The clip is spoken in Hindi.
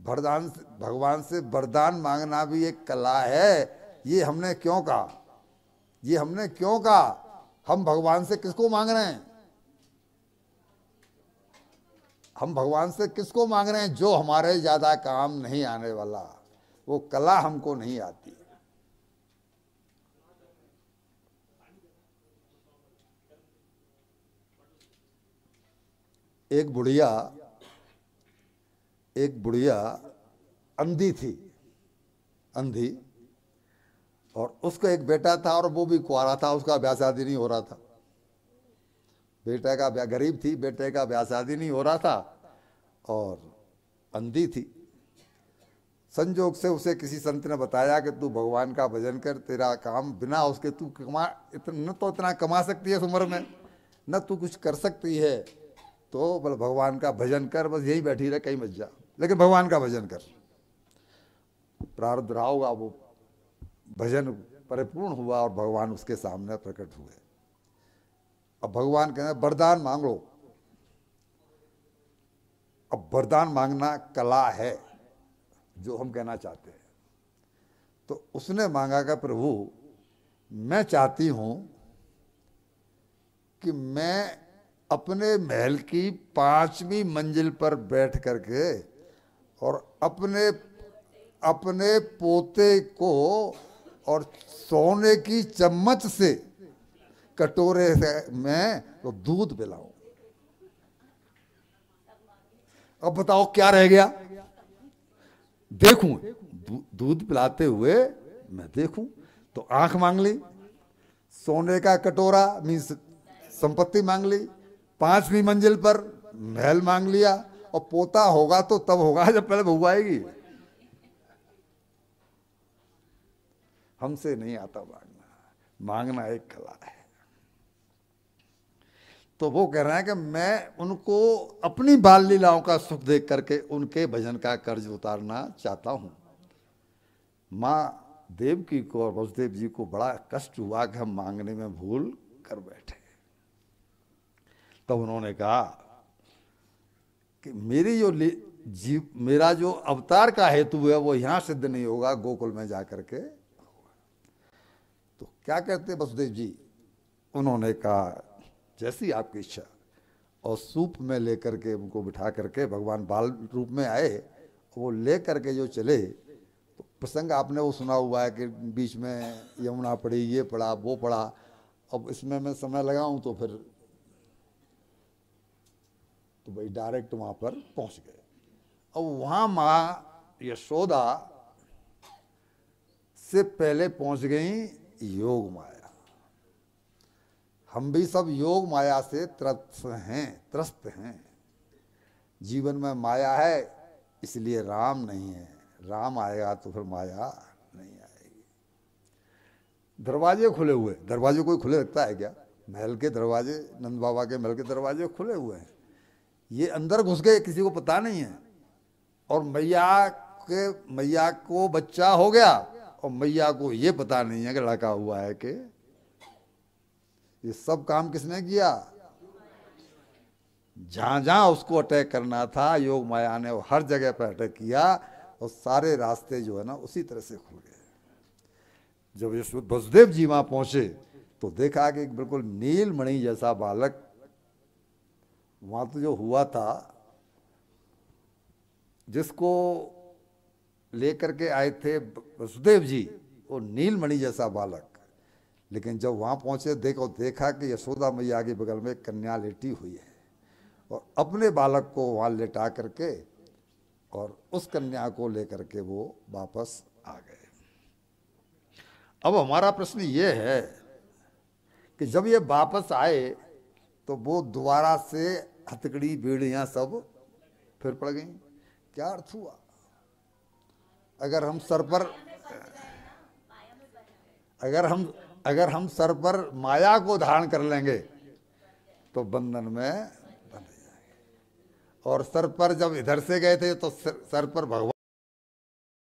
वरदान, भगवान से वरदान मांगना भी एक कला है। ये हमने क्यों कहा? ये हमने क्यों कहा? हम भगवान से किसको मांग रहे हैं? हम भगवान से किसको मांग रहे हैं? जो हमारे ज्यादा काम नहीं आने वाला, वो कला हमको नहीं आती। एक बुढ़िया अंधी थी, अंधी, और उसका एक बेटा था और वो भी कुंवारा था, उसका ब्याह शादी नहीं हो रहा था। बेटे का ब्याह, गरीब थी, बेटे का ब्याह शादी नहीं हो रहा था और अंधी थी। संजोग से उसे किसी संत ने बताया कि तू भगवान का भजन कर, तेरा काम बिना उसके तू कमा, न तो इतना कमा सकती है इस उम्र में, न तू कुछ कर सकती है, तो बोले भगवान का भजन कर, बस यही बैठी रहे, कहीं मत जा, लेकिन भगवान का भजन कर। प्रारब्ध रहा होगा, वो भजन परिपूर्ण हुआ और भगवान उसके सामने प्रकट हुए। अब भगवान कहते हैं वरदान मांग लो। अब वरदान मांगना कला है, जो हम कहना चाहते हैं। तो उसने मांगा कि प्रभु मैं चाहती हूं कि मैं अपने महल की 5वीं मंजिल पर बैठ करके और अपने पोते को और सोने की चम्मच से कटोरे में तो दूध पिलाऊं। अब बताओ क्या रह गया? देखूं, दूध पिलाते हुए मैं देखूं। तो आंख मांग ली, सोने का कटोरा मीन्स संपत्ति मांग ली, 5वीं मंजिल पर महल मांग लिया, और पोता होगा तो तब होगा जब पहले बहू आएगी। हमसे नहीं आता मांगना, मांगना एक कला है। तो वो कह रहे हैं कि मैं उनको अपनी बाल लीलाओं का सुख देख करके उनके भजन का कर्ज उतारना चाहता हूं। माँ देवकी को और वसुदेव जी को बड़ा कष्ट हुआ कि हम मांगने में भूल कर बैठे। तब उन्होंने कहा कि मेरा जो अवतार का हेतु है वो यहां सिद्ध नहीं होगा, गोकुल में जाकर के। तो क्या कहते वसुदेव जी? उन्होंने कहा जैसी आपकी इच्छा, और सूप में लेकर के उनको बिठा करके भगवान बाल रूप में आए। वो ले करके जो चले, तो प्रसंग आपने वो सुना हुआ है कि बीच में यमुना पड़ी, ये पड़ा, वो पड़ा। अब इसमें मैं समय लगाऊं तो फिर तो भाई डायरेक्ट वहां पर पहुंच गए। अब वहां माँ यशोदा से पहले पहुंच गई योग माया। हम भी सब योग माया से त्रस्त हैं। जीवन में माया है, इसलिए राम नहीं है। राम आएगा तो फिर माया नहीं आएगी। दरवाजे खुले हुए, दरवाजे कोई खुले रखता है क्या? महल के दरवाजे, नंद बाबा के महल के दरवाजे खुले हुए हैं। ये अंदर घुस गए, किसी को पता नहीं है। और मैया को बच्चा हो गया, और मैया को ये पता नहीं है कि लड़का हुआ है कि। ये सब काम किसने किया? जहां जहां उसको अटैक करना था, योग माया ने वो हर जगह पर अटैक किया, और सारे रास्ते जो है ना उसी तरह से खुल गए। जब वसुदेव जी वहां पहुंचे तो देखा कि बिल्कुल नीलमणि जैसा बालक वहां तो जो हुआ था, जिसको लेकर के आए थे वसुदेव जी, वो नीलमणि जैसा बालक। लेकिन जब वहां पहुंचे देखा कि यशोदा मैया के बगल में कन्या लेटी हुई है, और अपने बालक को वहां लेटा करके और उस कन्या को लेकर के वो वापस आ गए। अब हमारा प्रश्न ये है कि जब ये वापस आए तो वो दोबारा से हथकड़ी बेड़ियां सब फिर पड़ गई। क्या अर्थ हुआ? अगर हम सर पर माया को धारण कर लेंगे तो बंधन में बंध जाएंगे। और सर पर जब इधर से गए थे तो सर पर भगवान